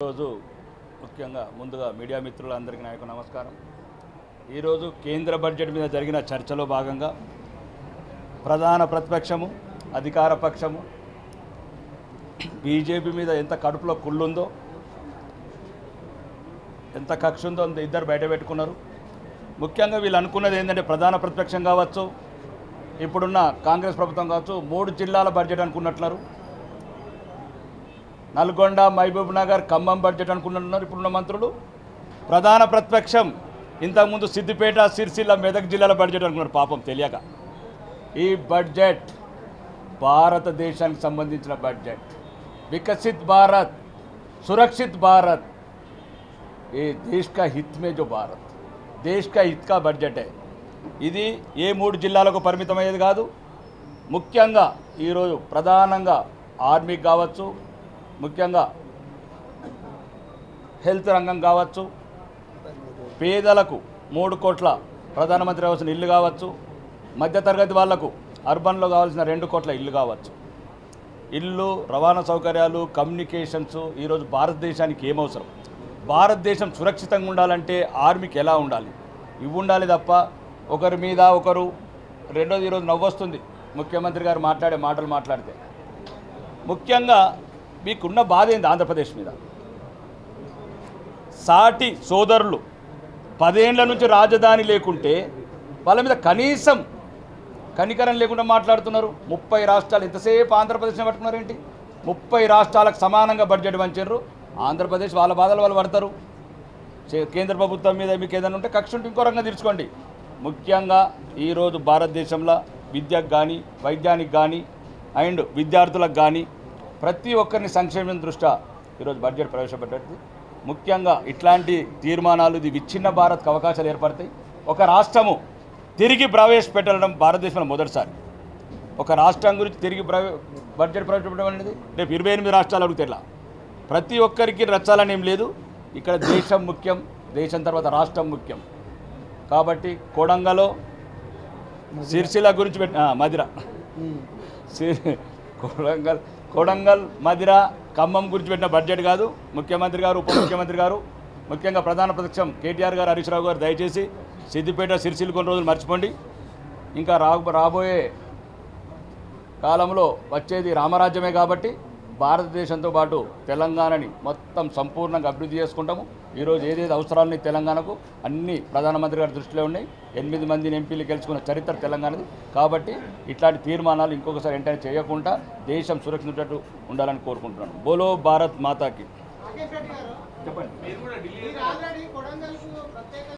రోజు ముఖ్యంగా ముందుగా మీడియా మిత్రులందరికీ నా యొక్క నమస్కారం। ఈరోజు కేంద్ర బడ్జెట్ మీద జరిగిన చర్చలో భాగంగా ప్రధాన ప్రతిపక్షము అధికార పక్షము బీజేపీ మీద ఎంత కడుపులో కుళ్ళుందో ఎంత కక్ష ఉందో అంత ఇద్దరు బయట పెట్టుకున్నారు। ముఖ్యంగా వీళ్ళు అనుకున్నది ఏంటంటే ప్రధాన ప్రతిపక్షం కావచ్చు ఇప్పుడున్న కాంగ్రెస్ ప్రభుత్వం కావచ్చు 3 జిల్లాల బడ్జెట్ అనుకున్నట్లున్నారు। నల్గొండ మహబూబ్ నగర్ ఖమ్మం బడ్జెట్ అనుకుంటున్నారు ఇప్పుడున్న మంత్రులు। ప్రధాన ప్రతిపక్షం ఇంతకుముందు సిద్దిపేట సిరిసిల్ల మెదక్ జిల్లాల బడ్జెట్ అనుకున్నారు పాపం తెలియక। ఈ బడ్జెట్ భారతదేశానికి సంబంధించిన బడ్జెట్, विकसित भारत सुरक्षित भारत, ये देश का हित में जो भारत देश का हित का बడ్జెట్ है। ఇది ఏ 3 జిల్లాలకు పరిమితమయ్యేది కాదు। ముఖ్యంగా ఈరోజు ప్రధానంగా ఆర్మీకి కావచ్చు, ముఖ్యంగా హెల్త్ రంగం కావచ్చు, పేదలకు 3 కోట్ల ప్రధానమంత్రి కావాల్సిన ఇల్లు కావచ్చు, మధ్యతరగతి వాళ్లకు అర్బన్లో కావాల్సిన 2 కోట్ల ఇల్లు కావచ్చు, ఇల్లు రవాణా సౌకర్యాలు కమ్యూనికేషన్స్ ఈరోజు భారతదేశానికి ఏమవసరం, భారతదేశం సురక్షితంగా ఉండాలంటే ఆర్మీకి ఎలా ఉండాలి ఇవి ఉండాలి తప్ప ఒకరి మీద ఒకరు। రెండోది ఈరోజు నవ్వొస్తుంది ముఖ్యమంత్రి గారు మాట్లాడే మాటలు మాట్లాడితే। ముఖ్యంగా మీకున్న బాధ ఏంది ఆంధ్రప్రదేశ్ మీద? సాటి సోదరులు 10 ఏళ్ల నుంచి రాజధాని లేకుంటే వాళ్ళ మీద కనీసం కనికరం లేకుండా మాట్లాడుతున్నారు। 30 రాష్ట్రాలు ఎంతసేపు ఆంధ్రప్రదేశ్ని పట్టుకున్నారు ఏంటి? 30 రాష్ట్రాలకు సమానంగా బడ్జెట్ పంచారు। ఆంధ్రప్రదేశ్ వాళ్ళ బాధలు వాళ్ళు పడతారు। కేంద్ర ప్రభుత్వం మీద మీకు ఏదైనా ఉంటే కక్ష ఉంటే ఇంకో రంగం తీర్చుకోండి। ముఖ్యంగా ఈరోజు భారతదేశంలో విద్యకు కానీ వైద్యానికి కానీ అండ్ విద్యార్థులకు కానీ ప్రతి ఒక్కరిని సంక్షేమం దృష్ట్యా ఈరోజు బడ్జెట్ ప్రవేశపెట్టేది। ముఖ్యంగా ఇట్లాంటి తీర్మానాలు ఇది విచ్ఛిన్న భారత్కు అవకాశాలు ఏర్పడతాయి। ఒక రాష్ట్రము తిరిగి ప్రవేశపెట్టడం భారతదేశంలో మొదటిసారి। ఒక రాష్ట్రం గురించి తిరిగి బడ్జెట్ ప్రవేశపెట్టడం అనేది రేపు 28 రాష్ట్రాలు అడుగుతాయి। ప్రతి ఒక్కరికి రచ్చాలని ఏం లేదు, ఇక్కడ దేశం ముఖ్యం, దేశం తర్వాత రాష్ట్రం ముఖ్యం కాబట్టి కొడంగల్లో సిరిసిల్ల గురించి మదిర కొడంగల్ మదిర ఖమ్మం గురించి పెట్టిన బడ్జెట్ కాదు। ముఖ్యమంత్రి గారు ఉప ముఖ్యమంత్రి గారు ముఖ్యంగా ప్రధాన ప్రతిపక్షం కేటీఆర్ గారు హరీష్ రావు గారు దయచేసి సిద్దిపేట సిరిసిల్ల కొన్ని రోజులు మర్చిపోండి। ఇంకా రాబోయే కాలంలో వచ్చేది రామరాజ్యమే కాబట్టి భారతదేశంతో పాటు తెలంగాణని మొత్తం సంపూర్ణంగా అభివృద్ధి చేసుకుంటాము। ఈరోజు ఏదేది అవసరాలని తెలంగాణకు అన్ని ప్రధానమంత్రి గారి దృష్టిలో ఉన్నాయి। 8 మందిని ఎంపీలు గెలుచుకున్న చరిత్ర తెలంగాణది కాబట్టి ఇట్లాంటి తీర్మానాలు ఇంకొకసారి వెంటనే చేయకుండా దేశం సురక్షించేటట్టు ఉండాలని కోరుకుంటున్నాను। బోలో భారత్ మాతాకి। చెప్పండి।